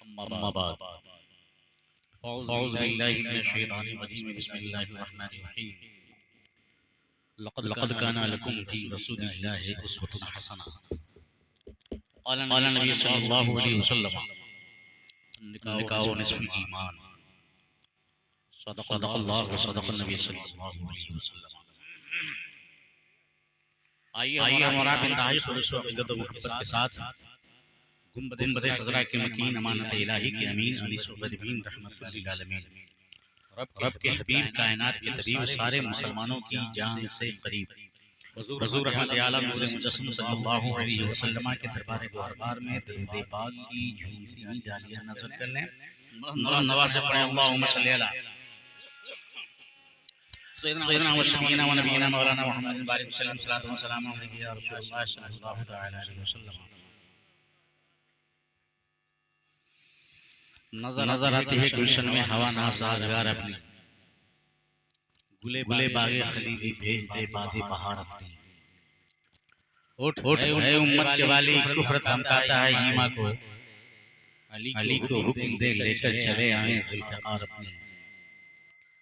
अम्मा बाद औज़ु बिल्लाहि मिनश शैतानिर रजीम बिस्मिल्लाहिर रहमानिर रहीम लक़द काना लकुम फ़ी रसूलिल्लाहि उस्वतुन हसना क़ाला नबी सल्लल्लाहु अलैहि वसल्लम निकाहु निस्फ़ुल ईमान सदक़ल्लाहु व सदक़न नबी सल्लल्लाहु अलैहि वसल्लम। आइए हमारा इंतहाई खुशूस व मोहब्बत के साथ गुंबद ख़ज़रा के मकीन अमानत इलाही के अमीन अली सुब्बीन रहमतुल लिल आलमीन रब के हबीब कायनात के तबीब सारे मुसलमानों की जान से करीब हुज़ूर रहमत आलम नूर मुजस्सम सल्लल्लाहु अलैहि वसल्लम के दरबार गुहरबार में दरूद पाक की झूमती जालियां नज़र कर लें। नवाज़ से पढ़े अल्लाहुम्मा सल्ली अला सय्यिदना व शफीना व नबीना मौलाना मुहम्मद बारिक वसल्लम सल्लल्लाहु अलैहि वसल्लम या रसूलुल्लाह सल्लल्लाहु तआला अलैहि वसल्लम। नजर आती है गुलशन में हवा नासाज़गार अपनी गुले बागे खलीली भेज दे बादे बहार अपनी उठ है उम्मत के वाली कुफ्र धमकाता है ईमा को अली को हुक्म दे लेकर चले आए ज़ुल्फ़िकार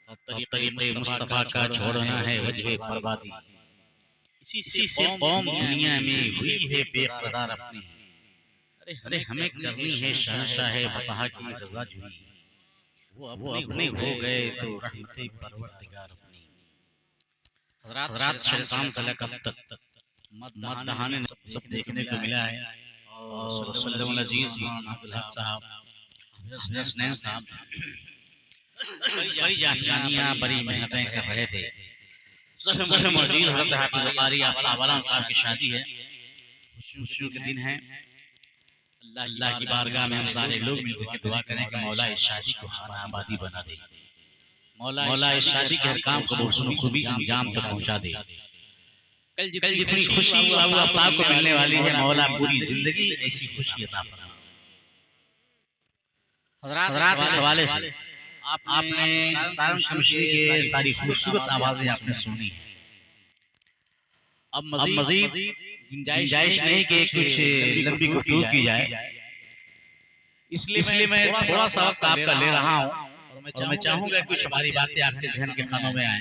अपनी तरीक़े मुस्तफ़ा का छोड़ना है वजह बर्बादी इसी से कौम दुनिया में हुई है बेक़रार अपनी। अरे हमें करनी है शहंशाह वफ़ा की रज़ा जुई वो अपने हो गए तो रहमते परवरदिगार अपनी। हज़रात शैतान तलक अब तक मद्दहाने सब देखने को मिला है और सल्लल्लाहु अज़ीज़ साहब हसनैन साहब बड़ी जानियाँ बड़ी मेहनतें कर रहे थे। सबसे मौजूद हज़रत हाफ़िज़ क़ारी आवाला साहब की शादी है, खुशियों के दिन है। अल्लाह की बारगाह में हम सारे लोग मिलकर के दुआ करें कि मौला इस शादी को खाना आबादी बना दे, मौला इस शादी के हर काम को बखूबी अंजाम तक पहुंचा दे। कल जितनी खुशी बाबू आपको मिलने वाली है मौला पूरी जिंदगी ऐसी खुशी अता फरमा। हज़रात इस हवाले से आपने सारंग शमशी के सारी खूबसूरत आवाज़ें आपने सुनी है। अब मज़ीद गुंजाइश नहीं कि कुछ लंबी गुफ्तगू की जाए, इसलिए मैं थोड़ा सा वक्त आपका ले रहा हूँ और मैं चाहूँगा कुछ हमारी बातें आपके ज़हन के खानों में आए,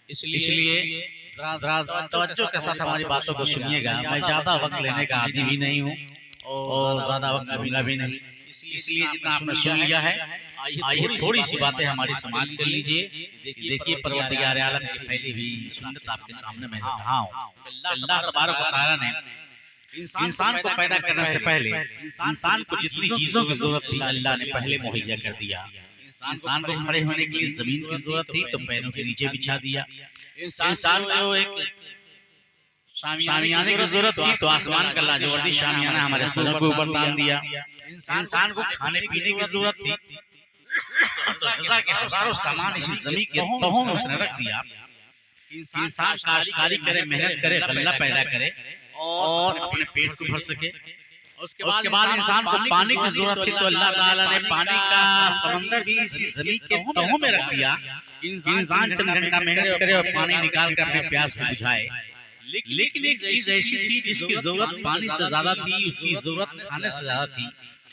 इसलिए ज़रा तवज्जो के साथ हमारी बातों को सुनिएगा। मैं ज़्यादा वक्त लेने का आदी भी नहीं हूँ और ज़्यादा वक्त लूँगा भी नहीं, इसलिए जितना आपने सुन लिया है आइए थोड़ी सी बातें हमारी समाज कर लीजिए। देखिए परवरदिगार आलम की फैली हुई सुन्नत आपके सामने मैं रहा हूँ। अल्लाह तबारक व तआला ने इंसान को पैदा करने से पहले इंसान को जितनी चीजों की जरूरत थी अल्लाह ने पहले मुहैया कर दिया। इंसान को खड़े होने के लिए जमीन की जरूरत थी तो पैरों के नीचे बिछा दिया। इंसान को एक शामियाने की जरूरत थी तो आसमान का लाजवाब शामियाना हमारे सरों के ऊपर तान दिया। इंसान को खाने पीने की जरूरत थी तो के हजारों सामान इसी जमीन के तहों में उसने रख दिया। इंसान काश्तकारी करे, मेहनत करे, गल्ला पैदा करे और अपने पेट को भर सके। उसके बाद इंसान को पानी की जरूरत थी तो अल्लाह ताला ने पानी का समंदर भी इसी जमीन के तहों में रख दिया। इंसान चंद घंटा मेहनत करे और पानी निकाल कर अपने प्यास को बुझाए। लेकिन एक चीज ऐसी थी जिसकी जरूरत पानी से ज्यादा थी, उसकी जरूरत खाने से ज्यादा थी,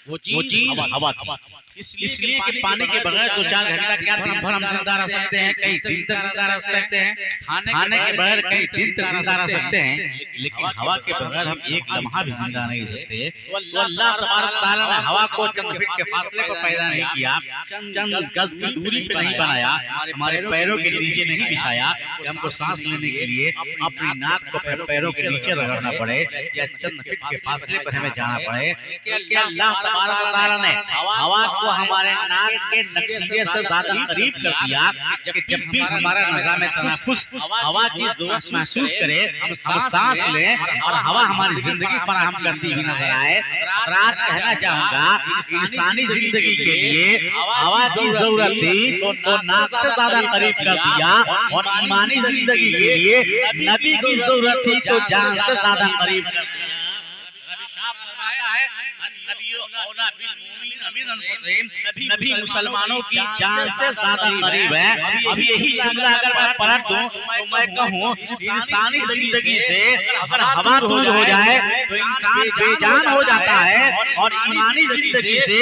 वो चीज हवा थी। इसलिए कि पानी के बगैर 2-4 घंटा क्या दिन भर हम जिंदा रह सकते हैं, कई दिन तक जिंदा रह सकते हैं। खाने के बगैर कई दिन तक जिंदा रह सकते हैं, लेकिन हवा के बगैर हम एक लम्हा भी जिंदा नहीं रह सकते। तो अल्लाह तबारक तआला ने हवा को चंद फीट के फासले पर पैदा नहीं किया, चंद गज की दूरी पे नहीं बनाया, हमारे पैरों के नीचे नहीं बिछाया कि हमको सांस लेने के लिए अपनी नाक को पैरों के नीचे रगड़ना पड़े या चंद फीट के फासले पर हमें जाना पड़े। कि अल्लाह तबारक तआला ने हवा को हमारे नाक के नक्शीले से ज्यादा करीब कर दिया कि जब भी हमारा निज़ाम तनफ्फुस हवा की जरूरत महसूस करे हम सांस लें और हवा हमारी जिंदगी फराहम करती हुई नजर आए। रात कहना चाहूंगा इंसानी जिंदगी के लिए हवा की जरूरत थी तो नाक से ज्यादा करीब कर दिया और ईमानी जिंदगी के लिए नबी की जरूरत थी तो जान से ज्यादा करीब कर दिया। नबी मुसलमानों की जान से ज्यादा करीब है। अब यही जुमला अगर मैं पलट दूं तो मैं कहूं इंसानी जिंदगी से अगर हवा दूर हो जाए तो इंसान बेजान हो जाता है, और ईमानी जिंदगी से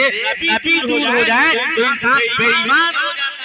नबी दूर हो जाए तो इंसान बेईमान हो जाता है।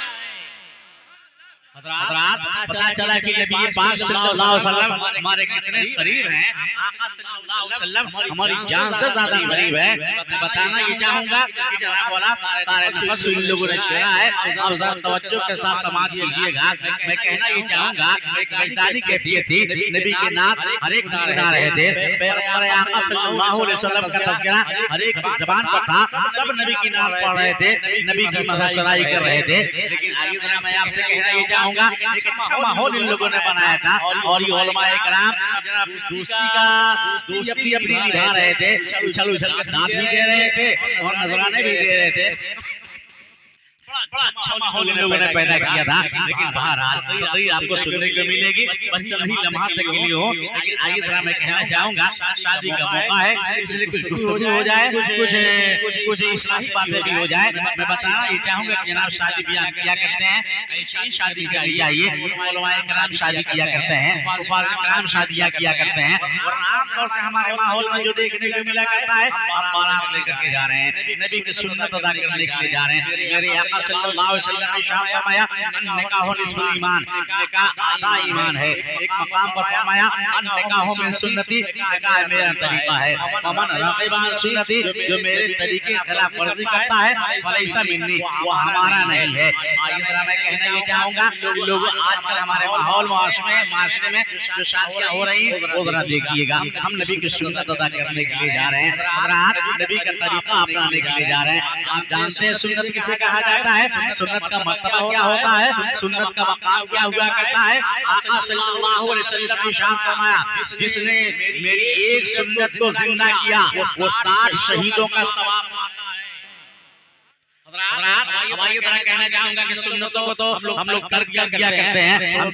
पता चला कि नबी पाक सल्लल्लाहु अलैहि वसल्लम हमारे कितने करीब हैं। आका सल्लल्लाहु अलैहि वसल्लम हमारी जान से ज्यादा करीब है। मैं बताना ये चाहूंगा कि जनाब वाला तारे नफस को इन लोगों ने छेड़ा है, और जरा तवज्जो के साथ समाज कीजिएगा। मैं कहना ये चाहूंगा एक वैज्ञानिक कैफियत थी, नबी के नाम हर एक गिना रहे थे, पैगंबर आका सल्लल्लाहु अलैहि वसल्लम का तज़किरा हर एक की ज़बान पर था, सब नबी की नाम पढ़ रहे थे, नबी की मदहसराई कर रहे थे। लेकिन आइए जरा मैं आपसे कहना ये चाहूंगा एक अच्छा माहौल इन लोगों ने बनाया था, और ये उलमाए किराम दोस्ती अपनी निभा रहे थे, उछल उछल के दांत भी दे रहे थे और नजराने भी दे रहे थे। बड़ा अच्छा माहौल इन लोगों ने पैदा किया था। लेकिन बहरहाल तकरीर आपको सुनने को मिलेगी, बस चंद ही लम्हा तक मिली हो। लेकिन आइए जरा मैं कहना चाहूंगा शादी का मौका है, इसलिए कुछ गुफ्तगू हो जाए, कुछ इस्लाही बातें भी हो जाए। मैं बताना ये चाहूंगा कि जनाब शादी ब्याह किया करते हैं, ऐसी शादी करनी चाहिए। उलमाए किराम शादी किया करते हैं, कुफार किराम शादियां किया करते हैं, और आमतौर से हमारे माहौल में जो देखने को मिला करता है, हम बारात लेकर के जा रहे हैं, नबी की सुन्नत अदा करने के लिए जा रहे हैं। मेरे आका सल्लल्लाहु अलैहि वसल्लम ने इरशाद फरमाया निकाह निस्फुल ईमान, निकाह आधा ईमान है। एक मकाम पर फरमाया निकाह मिन सुन्नती, निकाह मेरा तरीका है। वमन रागिबा अन सुन्नती, जो मेरे तरीके की खिलाफ वर्जी करता है फलैसा मिन्नी, वो हमारा नहीं है। आइए जरा मैं कहना ये चाहूंगा लोग आजकल हमारे माहौल माशरे में जो शादियां हो रही हैं वो जरा देखिएगा। हम नबी की सुन्नत अदा करने के लिए जा रहे हैं, नबी का तरीका अपनाने के लिए जा रहे हैं। आप जानते हैं सुन्नत किसे कहा जाता है, सुन्नत का मर्तबा क्या होता है, सुन्नत का मकाम क्या हुआ करता है। आका सल्लल्लाहु अलैहि वसल्लम ने इरशाद फरमाया जिसने मेरी एक सुन्नत को जिंदा किया वो 60 शहीदों का सवाब पाता है। हमारी तरह कहना चाहूंगा कि सुन्नतों को तो हम लोग कर दिया करते हैं, हम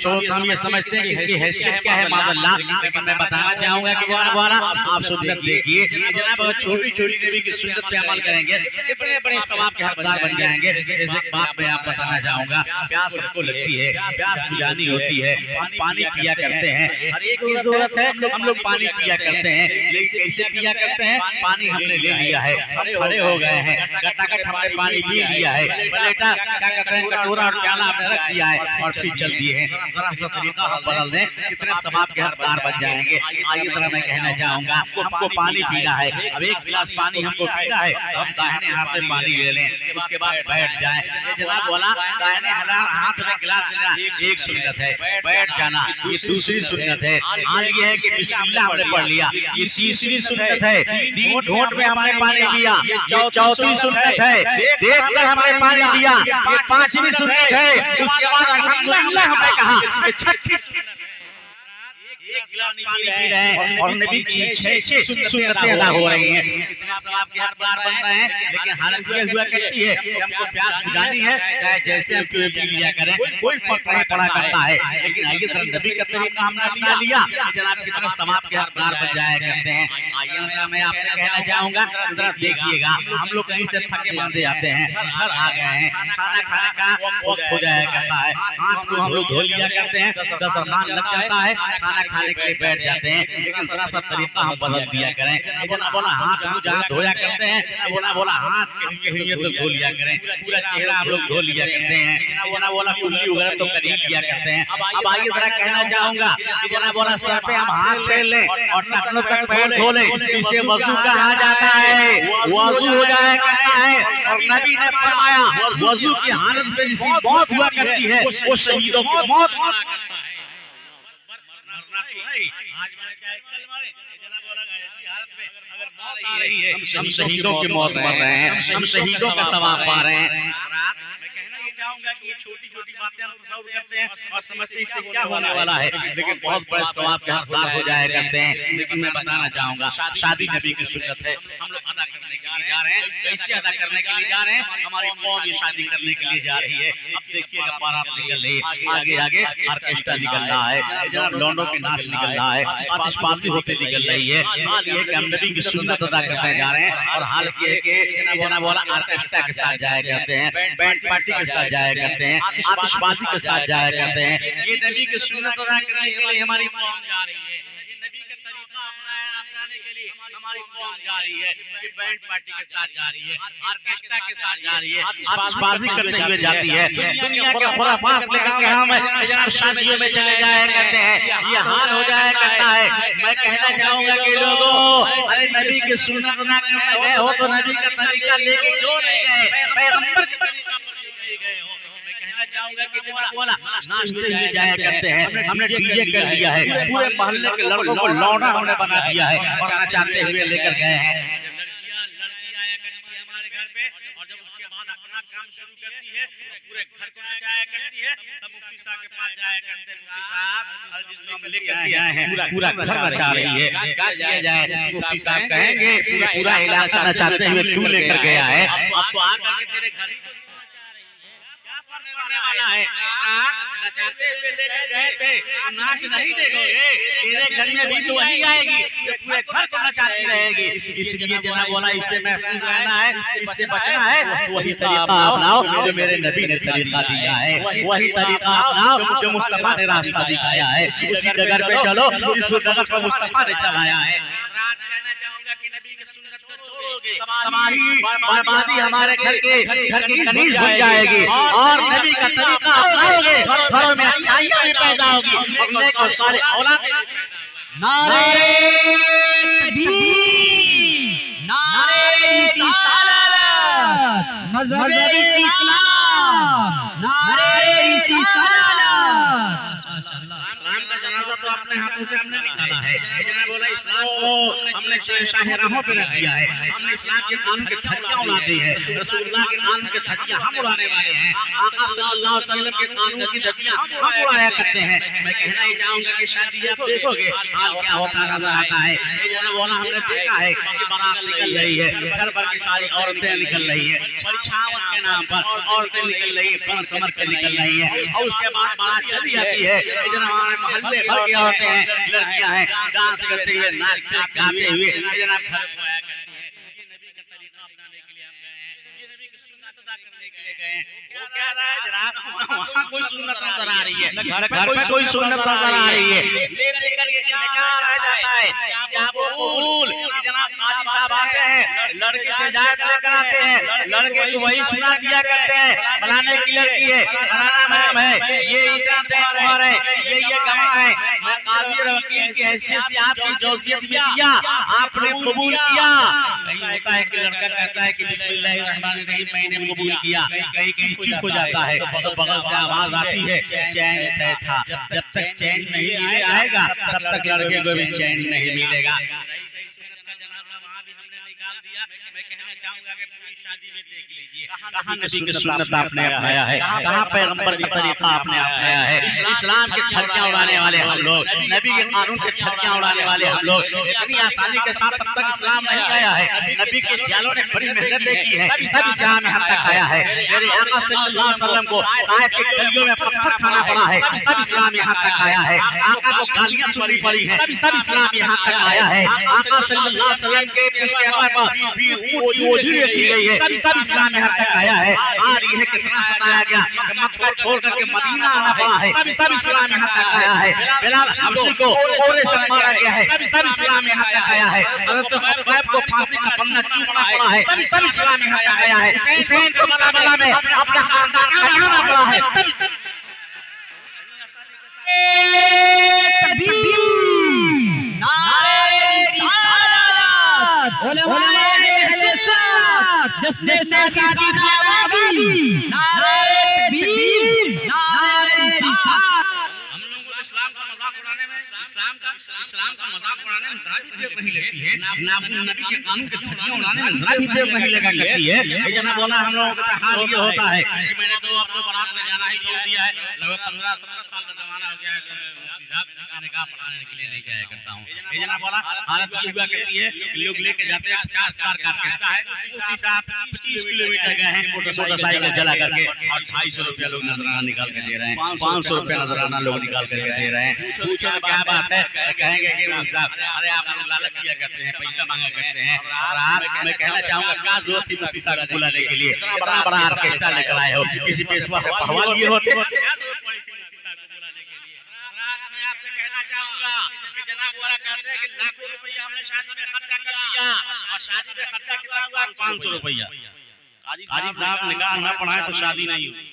ये समझते हैं कि इसकी हैसियत क्या है माज़अल्लाह। लेकिन मैं बताना चाहूंगा कि वाला आप सुन्नत देखिए, जनाब छोटी छोटी नबी की सुन्नत पे अमल करेंगे बड़े बड़े सवाब के हकदार बन जाएंगे। एक बात मैं आप बताना चाहूंगा, प्यास सबको लगती है, प्यास बुझानी होती है, पानी पिया करते हैं, हर एक की जरूरत है, हम लोग पानी पिया करते हैं। लेकिन कैसे पिया करते हैं, पानी हमने ले लिया है, हम खड़े हो गए हैं, गटागट हमने पानी पी लिया है, प्लेटा क्या कहते हैं कटोरा और प्याला आपने रख दिया है और फिर चल दिए हैं। जरा सा तरीका हम बदल दें, कितने सवाब के हकदार बन जाएंगे। आइए जरा मैं कहना चाहूंगा हमको पानी पीना है, अब एक गिलास पानी हमको पीना है, हम दाहिने हाथ में पानी ले लें, उसके बाद बैठ जाएं। ये जनाब बोला दाहिने हाथ में गिलास लेना एक सुन्नत है, बैठ जाना ये दूसरी सुन्नत है। आज ये है कि बिस्मिल्लाह हमने पढ़ लिया, ये तीसरी सुन्नत है, 3 घोंट में हमने पानी लिया ये चौथी सुन्नत है, देख कर हमने पानी लिया ये 5वीं सुन्नत है। उसके बाद अल्हम्दुलिल्लाह हमने कहा ये 6वीं एक गिलास पानी पी रहे हैं और नबी की 6 सुन्नतें अदा हो रही हैं। इसमें सवाब के हकदार बन रहे हैं। लेकिन हालत ये हुआ करती है कि हमको प्यास बुझानी है, चाहे जैसे हम पी लिया करें, कोई फर्क नहीं पड़ा करता है। लेकिन आइए जरा नबी का तरीका हमने अपना लिया, जनाब कितने सवाब के हकदार बन जाया करते हैं। आइए मैं आपसे कहना चाहूंगा जरा देखिएगा, हम लोग कहीं से थके मांदे आते हैं, घर आ गए हैं, खाना खाने का वक्त हो जाया करता है, हाथ को हम लोग धो लिया करते हैं, दस्तरखान लग जाता है, खाना खाने के लिए बैठ जाते हैं। लेकिन जरा सा तरीका हम बदल दिया करें, बोला हाथ मुंह जहाँ धोया करते हैं, बोला हाथ के तो धो लिया करें, पूरा चेहरा हम लोग धो लिया करते हैं, बोला कुल्ली वगैरह तो कर लिया करते हैं। अब आइए जरा कहना चाहूंगा कि बोला सर पे हम हाथ फेर लें और टखनों तक पैर धो लें, इसे वजू कहा जाता है, वजू हो जाया करता है। और नबी ने फरमाया वजू की हालत में जिसकी मौत हुआ करती है वो शहीदों की मौत हुआ करता है। आज मैं क्या कल मारे जनाब बोला ऐसी हालत में अगर मौत आ रही है हम शहीदों की मौत मर रहे हैं, हम शहीदों का सवाब पा रहे हैं। मैं कहना ये चाहूंगा कि ये छोटी-छोटी बातें हम तसव्वुर करते हैं और समझते हैं इससे क्या होने वाला है, लेकिन बहुत बड़े सवाब के हकदार हो जाया करते हैं। लेकिन मैं बताना चाहूंगा शादी नबी की सुन्नत है, हम लोग अदा करने के लिए जा रहे हैं, कैसे अदा करने के लिए जा रहे हैं, हमारी कौम ये शादी करने के लिए जा रही है। अब देखिएगा बारात निकल रही है, आगे आगे ऑर्केस्ट्रा निकल रहा है, जनाब लौंडों के नाच निकल रहा है, आतिशबाजी होते निकल रही है। हाल ये कि हम नबी की सुन्नत अदा करने जा रहे हैं और हाल ये कि जनाब वाला ऑर्केस्ट्रा के साथ जाया करते हैं, बैंड पार्टी के साथ जाया करते हैं, आतिशबाजी के साथ जाया करते हैं। ये नबी की सुन्नत अदा करने के लिए हमारी कौम जा रही है, ये नबी का तरीका अपनाने के लिए हमारी कौम जा रही है, ये बैंड पार्टी के साथ जा रही है, ऑर्केस्ट्रा के साथ जा रही है, आतिशबाजी करते हुए जाती है। दुनिया के खुराफात लेकर के हम जनाब शादियों में चले जाया करते हैं, ये हाल हो जाया करता है। मैं कहना चाहूंगा कि लोगों, अरे नबी की सुन्नत अदा करने गए हो तो नबी का तरीका लेके क्यों नहीं गए, पैगंबर के तरीका पर लेके गए हो। मैं कहना चाहूंगा कि जनाब वाला नाचते हुए जाया करते हैं, हमने डीजे कर दिया है, पूरे मोहल्ले के लड़कों को लौंडा हमने बना दिया है और नचाते हुए लेकर गए हैं। लड़की आया करती है हमारे घर पे और जब उसके बाद अपना काम शुरू करती है तो पूरे घर को नचाया करती है, तब मुफ्ती साहब के पास जाया करते हैं, मुफ्ती साहब हर चीज को हम लेकर के आए हैं, पूरा घर नचा रही है, क्या किया जाए। मुफ्ती साहब कहेंगे पूरा इलाका नचाते हुए क्यों लेकर गया है, अब तो आकर के तेरे घर ही को वाला है, नचाते हुए लेकर गए थे, नाच नहीं देखोगे, तेरे घर में भी तो वही आएगी, पूरे घर को नचाती रहेगी। इसलिए जनाब बोला इससे महफूज रहना है, इससे बचना है, वही तरीका अपनाओ जो मेरे नबी ने तरीका दिया है, वही तरीका अपनाओ जो मुस्तफा ने रास्ता दिखाया है, उसी डगर पे चलो जिस डगर पर मुस्तफा ने चलाया है। बर्बादी हमारे घर की कनीज बन जाएगी और नबी का तरीका अपनाओगे, घरों में अच्छाइयां भी पैदा होगी, अपने को सारे औलाद। नारे तकबीर, नारे रिसालत, मज़हबे इस्लाम, नारे रिसालत। इस्लाम का जनाजा तो अपने हाथों से हमने निकाला है, जनाब बोला इस्लाम को हमने शाहराहों पे रख दिया है, हमने इस्लाम के कानून के धज्जियां उड़ा दी है, रसूलुल्लाह के कानून के धज्जियां हम उड़ाने वाले हैं, आका सल्लल्लाहु अलैहि वसल्लम के कानून की धज्जियां हम उड़ाया करते हैं। मैं कहना ही चाहूंगा कि शादी आप देखोगे हाल क्या होता नजर आता है। जनाब बोला हमने देखा है कि बारात निकल रही है, घर भर की सारी औरतें निकल रही है, परीक्षाओं के नाम पर औरतें निकल रही है, समर के निकल रही है और उसके बाद बारात चली जाती है। जनाब हमारे मोहल्ले भर के औरतें हैं, लड़कियां हैं, डांस करते हुए नाचते गाते हुए जनाब घर को आया करती है। ये नबी का तरीका अपनाने के लिए हम गए हैं, ये नबी की सुन्नत अदा करने के लिए गए हैं। वो क्या रहा है जनाब, वहाँ कोई सुन्नत नजर आ रही है, घर पे कोई सुन्नत नजर आ रही है, लेकर के निकाह रह जाता है। जनाब कबूल जनाब काजी साहब आते हैं, लड़के से जायज लेकर आते हैं, लड़के को वही सुना दिया करते हैं, फलाने की लड़की है, फलाना नाम है, ये इतना त्योहार है, ये गवाह है। मैं काजी और वकील की हैसियत से आपकी जोशियत में दिया, आपने कबूल किया। कहीं होता है कि लड़का कहता है कि बिस्मिल्लाहिर्रहमानिर्रहीम मैंने कबूल किया, कहीं चुप हो जाता है तो बगल से आवाज आती है चैन तय था। जब तक चैन नहीं आएगा तब तक लड़के को भी चैन नहीं मिलेगा। मैं कहना चाहूंगा कि पूरी शादी में देख लीजिए कहां नबी की सुन्नत आपने अपनाया है, कहां पैगंबर का तरीका आपने अपनाया है। इस्लाम के धज्जियां उड़ाने वाले हम लोग, नबी के कानून के धज्जियां उड़ाने वाले हम लोग इतनी आसानी के साथ तब तक इस्लाम नहीं आया है। नबी के जालों ने बड़ी मेहनत देखी है, सब इस्लाम यहाँ तक आया है। मेरे आका सल्लल्लाहु अलैहि वसल्लम को ताइफ के गलियों में पत्थर खाना पड़ा है, सब इस्लाम यहाँ तक आया है। आका को गालियां सुननी पड़ी है, सब इस्लाम यहाँ तक आया है। आका सल्लल्लाहु अलैहि वसल्लम के ओझी रखी गई है, सब इस्लाम यहाँ तक आया है। आज यह कितना बताया गया कि मक्का छोड़ करके मदीना आना पड़ा है, सब इस्लाम यहाँ तक आया है। बिलाल हबशी को कोड़े से मारा गया है, सब इस्लाम यहाँ तक आया है। हज़रत खुबैब को फांसी का फंदा चूमना पड़ा है, सब इस्लाम यहाँ तक आया है। हुसैन को करबला में अपना खानदान हटाना पड़ा है। जश्न शादी की आबादी, नारे तकबीर, नारे रिसालत। हम लोग को इस्लाम का मजाक उड़ाने में इस्लाम का मजाक उड़ाने में जरा भी देर नहीं लगती है, ना नबी के कानून के धज्जियां उड़ाने में जरा भी देर नहीं लगा करती है। ये जना बोला हम लोगों का हाल ये होता है कि मैंने तो अपने बारात में जाना ही छोड़ दिया है, लगभग 15-17 साल का जमाना हो गया है, हिजाब निकालने का पढ़ाने के लिए नहीं जाया करता हूँ। ये जना बोला हालत ये हुआ करती है, लोग लेके जाते हैं 4 का ऑर्केस्ट्रा है, मुफ्ती साहब 25 किलोमीटर गए हैं मोटरसाइकिल चला करके और 250 रुपया लोग नजराना निकाल के दे रहे हैं, 500 रुपया नजराना लोग निकाल करके दे रहे हैं। पूछो क्या बात है, कहेंगे कि अरे आप लोग लालच किया करते हैं, पैसा मांगा करते हैं। और आप, मैं कहना चाहूंगा क्या जरूरत थी मुफ्ती साहब को बुलाने के लिए, बड़ा बड़ा ऑर्केस्ट्रा लेकर आए हो, किसी पेशवा से पढ़वा लिए होते। लाखों रुपया हमने शादी में खर्चा कर दिया और शादी में खर्चा कितना हुआ? 500 रुपया। काजी साहब निकाह ना पढ़ाए तो शादी नहीं हुई,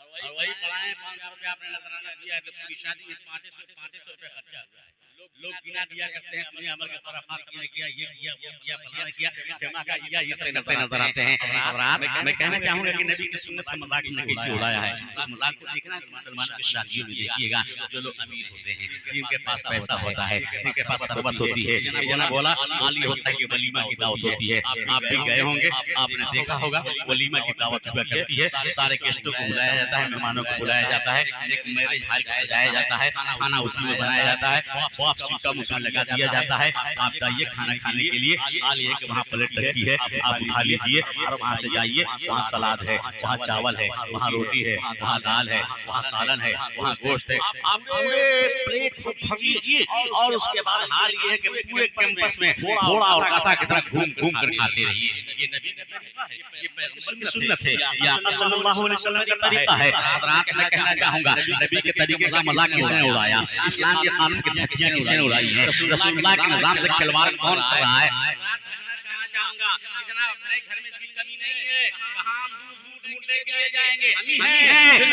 और वही पढ़ाए 500 रुपया आपने नजराना दिया है, तो उसकी शादी में 500 रुपया खर्चा हुआ है। लोग गिना दिया करते हैं, अपने अमल का खराफात हमने किया, ये किया, वो किया, फलाना किया, धमाका किया, ये सब करते नजर आते हैं। और आप, मैं कहना चाहूंगा कि नबी की सुन्नत का मजाक ने कैसे उड़ाया है। मजाक को देखना मुसलमानों की शादियों में देखिएगा, जो लोग अमीर होते हैं, जिनके पास पैसा होता है, जिनके पास सरबत होती है, ये जना बोला माली होता है कि वलीमा की दावत होती है। आप भी गए होंगे, आपने देखा होगा वलीमा की दावत हुआ करती है, सारे गेस्टों को बुलाया जाता है, मेहमानों को बुलाया जाता है, एक मैरिज हॉल को सजाया जाता है, खाना उसी में बनाया जाता है, वापसी का मुझे लगा दिया जाता है। आप जाइए खाना खाने के लिए, आलिए कि वहाँ प्लेट रखी है, आप उठा लीजिए और वहाँ से जाइए, वहाँ सलाद है, वहाँ चावल है, वहाँ रोटी है, वहाँ दाल है, वहाँ सालन है, वहाँ गोश्त है। आप पूरे प्लेट को भरीजिए और उसके बाद हाल ये है कि पूरे कैंपस में घोड़ा और गाधा की तरह घूम घूम कर खाते रहिए। ये नबी का तरीका है, ये पैगंबर की सुन्नत है, या सल्लल्लाहु अलैहि वसल्लम का तरीका है। और आप, मैं कहना चाहूंगा नबी के तरीके का मजाक किसने उड़ाया, इस्लाम के कानून की धज्जियां किसने उड़ाई है, रसूलुल्लाह के निजाम से खिलवाड़ कौन कर रहा है।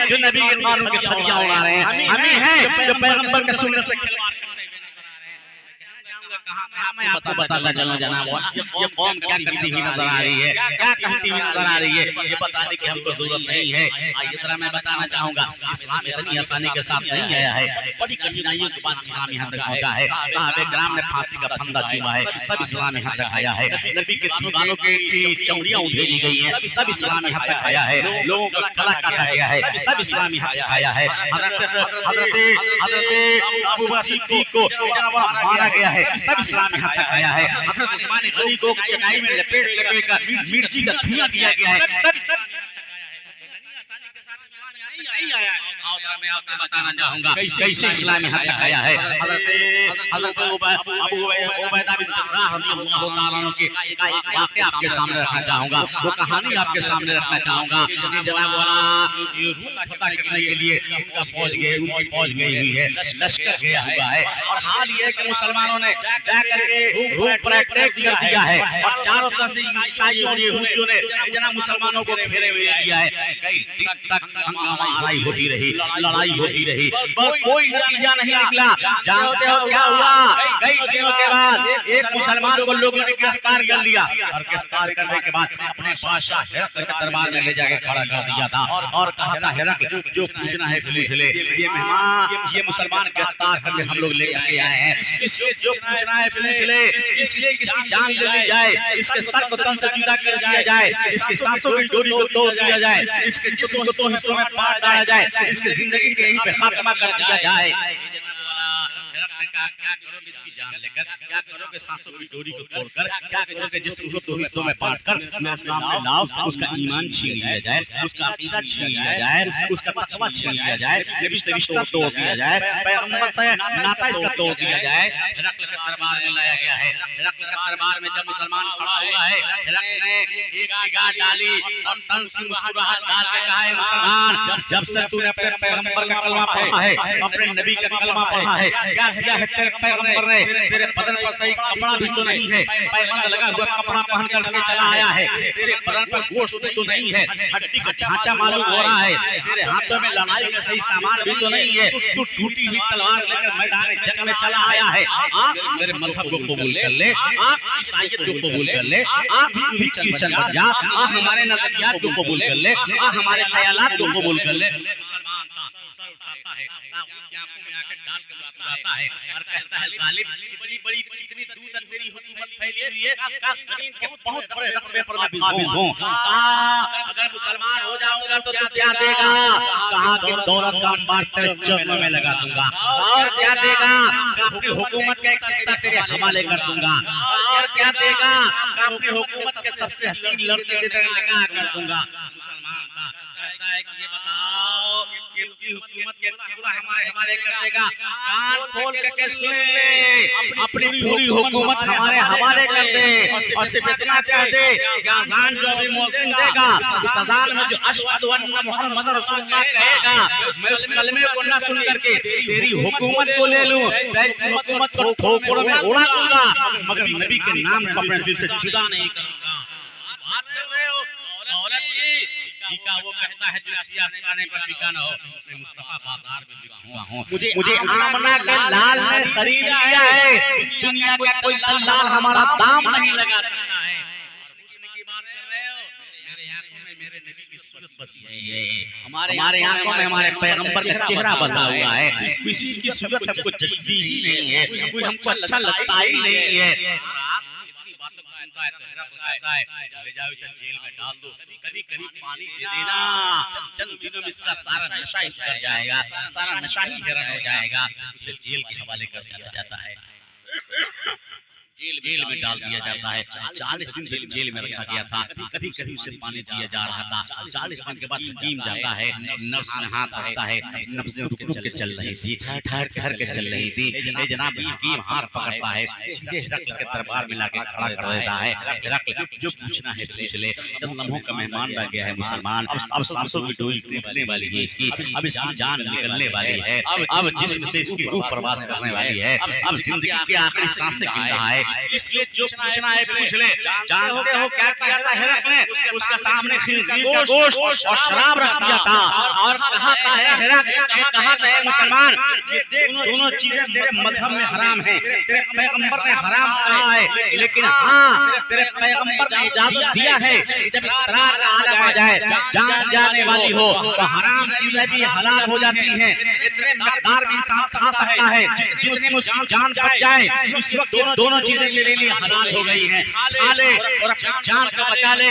जो नबी के कानून की धज्जियां उड़ा रहे हैं, हम ही हैं जो पैगंबर के सुन्नत से खिलवाड़ कर रहे हैं। मैं आपको बताता चलूं जनाब, ये कौम क्या करती हुई नजर आ रही है, क्या कहती हुई नजर आ रही है, ये बताने की हमको जरूरत नहीं है। इस तरह मैं बताना चाहूंगा, इस्लाम इतनी आसानी के साथ नहीं आया है, बड़ी कठिनाइयों के बाद इस्लाम यहाँ तक पहुंचा है। साहबे किराम ने फांसी का फंदा चूमा है, सब इस्लाम यहाँ तक आया है। नबी के दीवानों की चौड़ियां उधेड़ी गई हैं, सब इस्लाम यहाँ तक आया है। लोगों का गला काटा गया है, सब इस्लाम यहाँ तक आया है। हज़रत अबू बकर सिद्दीक को मारा गया है, सब इस्लाम यहाँ तक आया है। हज़रत उस्मान गनी को चटाई में लपेट कर मिर्ची का धुआं दिया गया है, सब नहीं आया है। मैं आपको बताना चाहूंगा कैसे इस्लाम यहाँ तक आया है। हज़रत अबू उबैदा बिन जर्राह रज़ियल्लाहु ताला अन्हु की एक वाक़या आपके सामने रखना चाहूंगा, वो कहानी आपके सामने रखना चाहूंगा। कि जनाब वाला रूम फतह करने के लिए उनकी फौज गई हुई है, लश्कर गया हुआ है, और हाल ये कि मुसलमानों ने जाकर के रूम पर अटैक कर दिया है और चारों तरफ से ईसाइयों और यहूदियों ने जनाब मुसलमानों को घेरे हुए किया है। कई दिन तक हंगामा लड़ाई होती रही, पर कोई नतीजा नहीं निकला। जानते हो क्या हुआ? कई दिनों के बाद एक मुसलमान को लोगों ने गिरफ्तार कर लिया और गिरफ्तार करने के बाद अपने बादशाह हिरक़ल के दरबार में ले जाके खड़ा कर दिया था और कहा था, हिरक़ल जो पूछना है पूछ ले, ये मेहमान ये मुसलमान गिरफ्तार करके हम लोग लेकर के आए हैं, इससे जो पूछना है पूछ ले, इसलिए किसी जान ले ली जाए, इसके सर को तन से जुदा कर दिया जाए, इसकी सांसों की डोरी को तोड़ दिया जाए, इसके जिस्म को दो हिस्सों में बांट डाला जाए, इसकी जिंदगी के यहीं पे खात्मा कर दिया जाए। क्या करोगे इसकी जान लेकर, क्या करोगे सांसों की डोरी को तोड़कर, क्या करोगे जिस्म को दो हिस्सों में बांटकर, मेरे सामने लाओ, उसका ईमान छीन लिया जाए, उसका अकीदा छीन लिया जाए, उसका तक़वा छीन लिया जाए, रिश्ता तोड़ दिया जाए, पैगंबर से नाता इसका तोड़ दिया जाए। हिरक़ल के दरबार में लाया गया है। हिरक़ल के दरबार में जब मुसलमान खड़ा हुआ है, हिरक़ल ने एक निगाह डाली और तन से मुस्कुराहट डाल के कहा, है मुसलमान, जब से तूने अपने पैगंबर का कलमा पढ़ा है, अपने नबी का कलमा पढ़ा है, क्या किया है तेरे पैगंबर ने? तेरे बदन पर सही कपड़ा भी तो नहीं है, पैबंद लगा हुआ कपड़ा पहन करके चला आया है, तेरे बदन पर गोश्त भी तो नहीं है, हड्डी का ढांचा मालूम हो रहा है, तेरे हाथों में लड़ाई का सही सामान भी तो नहीं है, तू टूटी हुई तलवार लेकर मैदान जंग में चला आया है। आप मेरे मजहब को कबूल कर ले, आप ईसाईयत को कबूल कर ले, आप भी क्रिश्चियन बन जा, आप हमारे नजरियात को कबूल कर ले, आप हमारे ख्यालात को कबूल कर ले। मुसलमान था ताऊत की आंखों में आकर डाल के मुस्कुराता है और कहता है जालिम बड़ी बड़ी इतनी दूर तक तेरी हुकूमत फैली हुई है, काश जमीन के बहुत बड़े रकबे पर मैं काबिज हूं। अगर मुसलमान हो जाऊंगा तो तू क्या देगा? कहा कि दौलत का अंबार तेरे चरणों में लगा दूंगा। और क्या देगा? अपनी हुकूमत का एक हिस्सा तेरे हवाले कर दूंगा। और क्या देगा? अपनी हुकूमत के सबसे हसीन लड़के की तरह निकाह कर दूंगा। मुसलमान था कहता है कि ये बताओ कि उसकी हुकूमत के पूरा हमारे हवाले कर देगा? कान खोल के सुन ले, अपनी पूरी हुकूमत हमारे हवाले कर दे। और सिर्फ इतना कह दे कि अज़ान जो भी मुअज्जिन देगा, इस अज़ान में जो अशहदु अन्ना मुहम्मद रसूलुल्लाह कहेगा, मैं उस कलमे को न सुन करके तेरी हुकूमत को ले लूं, तेरी हुकूमत को ठोकरों में उड़ा दूंगा, मगर नबी के नाम को अपने दिल से जुदा नहीं करूंगा। बात कर रहे हो दौलत की? टीका वो कहता है जो सियासत पर टिका न हो, मैं मुस्तफा बाजार में बिका हुआ हूं। मुझे आमना के लाल ने खरीद लिया है, दुनिया का कोई दलाल हमारा दाम नहीं लगा सकता है। हुस्न की बात कर रहे हो? मेरे आंखों में मेरे नबी की सूरत बसी है, हमारे आंखों में हमारे पैगंबर का चेहरा बसा हुआ है। किसी की सूरत हमको जचती ही नहीं है, कोई हमको अच्छा लगता ही नहीं है। सुनता है तो कहता है ले जाओ इसे जेल में डाल दो, कभी कभी पानी दे देना, चंद दिनों में इसका सारा नशा ही उतर जाएगा, सारा नशा ही हरण हो जाएगा। इसे जेल के हवाले कर दिया जाता है, जेल में डाल दिया जाता है। 40 दिन जेल में रखा गया था। कभी कभी उसे पानी दिया जा रहा था। 40 दिन के बाद हकीम जाता है, नब्ज में हाथ रखता है, नब्ज़ें रुक रुक के चल रही थी, ठहर ठहर के चल रही थी। ए जनाब, हकीम हाथ पकड़ता है, सीधे हिरकल के दरबार में लाके खड़ा कर देता है। हिरकल जो पूछना है पूछ ले, चंद लम्हों का मेहमान रह गया है मुसलमान। अब सांसों की डोरी टूटने वाली है इसकी, अब इसकी जान निकलने वाली है, अब जिस्म से इसकी रूह प्रवास करने वाली है, अब जिंदगी की आखिरी सांसें गिन रहा है। इसलिए जो पूछना है पूछ ले। जानते हो क्या किया था हिरकल ने? उसके सामने खिंजीर का गोश्त और शराब रख दिया था और कहा था हिरकल, कहा था मुसलमान, ये देख दोनों चीजें तेरे मजहब में हराम हैं, तेरे पैगंबर ने हराम कहा है, लेकिन हाँ तेरे पैगंबर ने इजाजत दिया है जब इस्रार का आलम आ जाए, जान जाने वाली हो तो हराम चीजें भी हलाल हो जाती हैं। इतने मकदार में इंसान खा सकता है जितने में उसकी जान बच जाए, उस वक्त दोनों चीजें तेरे लिए हलाल हो गई हैं। खा ले और अपनी जान को बचा ले।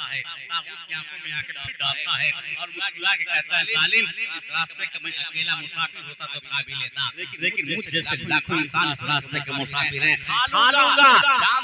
है, ताबूत की आंखों में आकर फिर डालता है और मुस्कुरा के कहता है जालिम, इस रास्ते का मैं अकेला मुसाफिर होता तो खा भी लेता, लेकिन मुझ जैसे लाखों इंसान इस रास्ते के मुसाफिर हैं। खा लूंगा,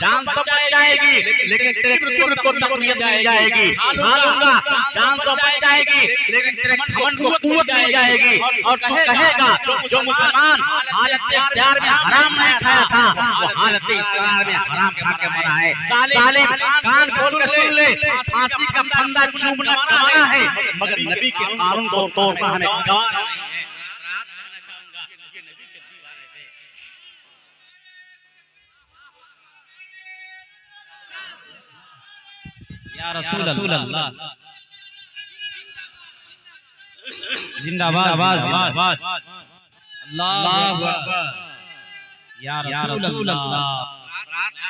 जान तो बच जाएगी, लेकिन तेरे किब्र को तकलीफ मिल जाएगी। खा लूंगा, जान तो बच जाएगी, लेकिन तेरे घमंड को कुव्वत मिल जाएगी। और तू कहेगा जो मुसलमान हालत इख्तियार में हराम नहीं खाया था, वो हालत इख्तियार में हराम खा के मरा है। जालिम, कान खोल के सुन ले, फांसी का फंदा चूमना गवारा है, मगर नबी के कानून को तोड़ना हमें गवारा है। या रसूल अल्लाह, जिंदाबाद, अल्लाहु अकबर, या रसूल अल्लाह।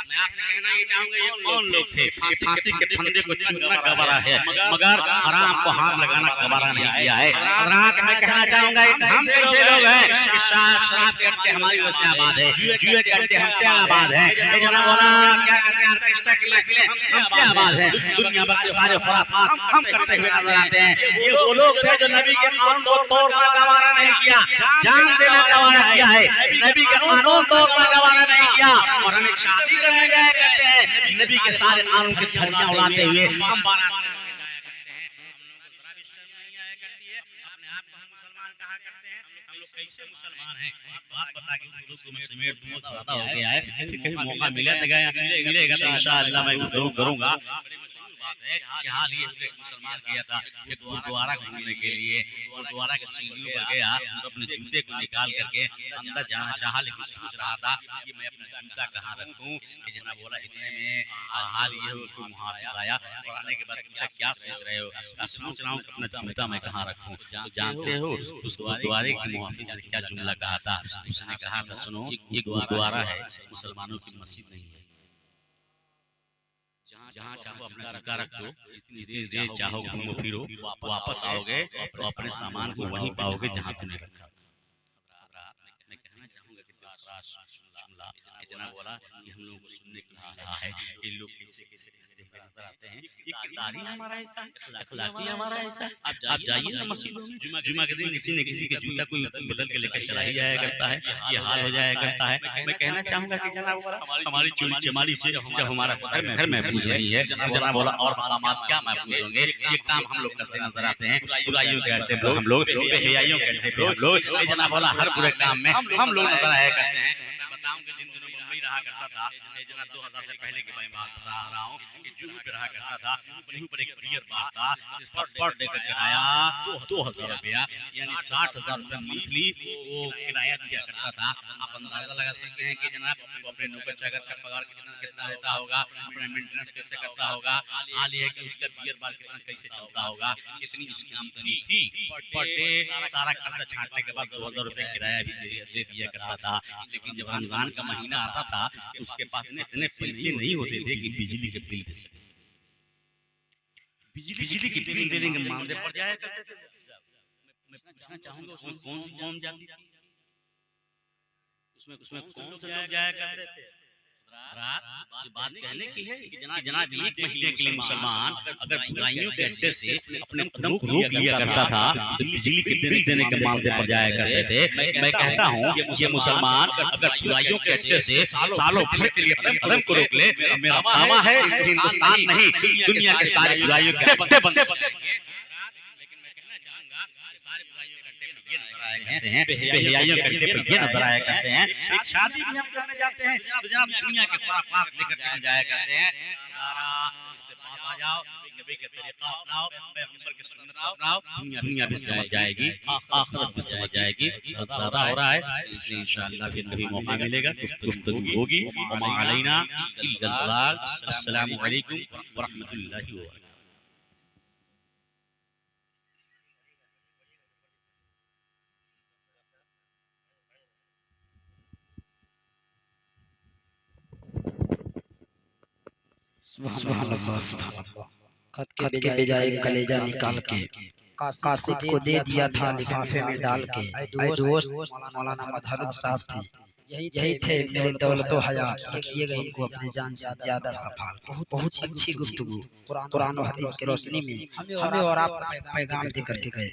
मैं आपसे कहना ये चाहूंगा, ये कौन लोग थे? फांसी के फंदे को चूमना गवारा है, मगर हराम को हाथ लगाना गवारा नहीं किया है। रात में कहना चाहूंगा, हम कैसे लोग हैं कि शराब करते हमारी वजह से आबाद है, जुए करते हमसे आबाद है, ये जनाब वाला क्या करते हैं ऑर्केस्ट्रा की महफिलें हमसे आबाद है, दुनिया भर के सारे खुराफात हम करते हुए नजर आते हैं। ये वो लोग थे जो नबी के कानून को तोड़ना गवारा नहीं किया, जान देना गवारा किया है, नबी के कानून तोड़ना गवारा नहीं किया। और हमें शादी करने गए कहते हैं, नबी के सारे कानून की धज्जियां उड़ाते हुए हम बारात में जाया करते हैं। हम लोगों को बड़ा भी शर्म नहीं आया करती है, अपने आप को हम मुसलमान कहा करते हैं। हम लोग कैसे मुसलमान हैं? बात बता के दोस्तों में समेट दूं, ज्यादा हो गया है, कहीं मौका मिलेगा तो इंशाअल्लाह मैं जरूर करूंगा। बात है कि हाल ही एक मुसलमान गया था एक गुरुद्वारा घूमने के लिए, गुरुद्वारा के सीढ़ियों पर गया तो अपने जूते को निकाल करके अंदर जाना चाहा, लेकिन सोच रहा था कि मैं अपना जूता कहाँ रखूं। ये जनाब बोला, इतने में हाल ये हो कि मुहाफिज आया और आने के बाद पूछा क्या सोच रहे हो? सोच रहा हूँ अपना जूता मैं कहाँ रखूं। तो जानते हो उस गुरुद्वारे के मुहाफिज ने क्या जुमला कहा था? उसने कहा था, सुनो ये गुरुद्वारा है, मुसलमानों की मस्जिद नहीं है। जहाँ चाहो अपना जूता रख दो, जितनी देर चाहो घूमो फिरो, वापस आओगे तो अपने सामान को वहीं पाओगे जहाँ तुमने रखा। मैं कहना चाहूँगा कि जुमला इतना बोला कि हम लोगों को सुनने को मिल रहा है। ये लोग कैसे कैसे नजर आते हैं, ये किरदार ही हमारा ऐसा है, अखलाक ही हमारा ऐसा है। आप जाइए सब मस्जिदों में, जुमा के दिन किसी न किसी के जूता कोई बदल के लेकर चला ही जाया करता है, ये हाल हो जाया करता है। मैं कहना चाहूँगा कि जनाब हमारी चोरी चमारी से जब हमारा घर महफूज नहीं है, जनाब बोला और मकामात क्या महफूज होंगे। ये काम हम लोग करते नजर आते हैं, बुराइयों के अड्डे पर हम लोग, बेहयाइयों के अड्डे पे हम लोग, जनाब बोला हर बुरे काम में हम लोग नजर आया करते हैं। बताऊं कि जिन दिनों मुंबई रहा करता था, जनाब 2000 से पहले की मैं बात रहा हूँ कि जुहू पे रहा करता था, जुहू पर एक बियर बार था, जिस पर पर देकर किराया 2000 रुपया, यानी 60,000 रुपया मंथली वो किराया दिया करता था। आप अंदाजा लगा सकते हैं कि जनाब वो अपने नौकर चाकर का पगार कितना देता होगा, अपना मेंटेनेंस कैसे करता होगा, हाल ये है कि उसका बियर बार कैसे चलता होगा, कितनी उसकी आमदनी थी। पर डे सारा खर्चा छांटने के बाद 2000 रुपया किराया भी दे दिया करता था। लेकिन जब रमजान का महीना आता था, उसके पास इतने पैसे नहीं होते थे कि बिजली के बिल दे सके। बिजली की बिल देने के मामले पर जाया करते थे। मैं पूछना चाहूंगा उसमें कौन सी कौम जाती थी, उसमें कौन से लोग जाया करते थे। बात कहने की है कि जनाब एक महीने के लिए मुसलमान अगर बुराइयों के अड्डे से अपने कदम को रोक लिया करता था तो बिजली के बिल देने के मामले पर जाया करते थे। मैं कहता हूँ ये मुसलमान अगर बुराइयों के अड्डे से सालों भर के लिए अपने कदम को रोक ले, मेरा दावा है हिंदुस्तान नहीं दुनिया के सारे बुराइयों के अड्डे बंद हो जाएंगे। बेहयाइयों के अड्डे पर ये नजर आया करते हैं। एक शादी भी हम करने जाते हैं तो जनाब दुनिया के खुराफात लेकर जाया करते हैं। इससे बात आ जाओ, नबी के तरीका अपनाओ, पैगंबर की सुन्नत अपनाओ, दुनिया भी समझ जाएगी, आखिरत भी समझ जाएगी। ज़्यादा हो रहा है, इसलिए इंशाअल्लाह फिर कभी मौका मिलेगा, गुफ्तगू होगी। वमा अलैना इल्लल बलाग। अस्सलामु अलैकुम व रहमतुल्लाहि व बरकातहू। खत के बजाय कलेजा निकाल के कासिद को दे दिया था लिफाफे में डाल के। ऐ दोस्त मौलाना मदहब साहब थे, यही थे मेरे दौलतो हयात। रखिएगा इनको अपनी जान से ज्यादा सफाल। बहुत अच्छी गुफ्तगू कुरान और हदीस की रोशनी में हमें और आप पैगाम देकर के गए।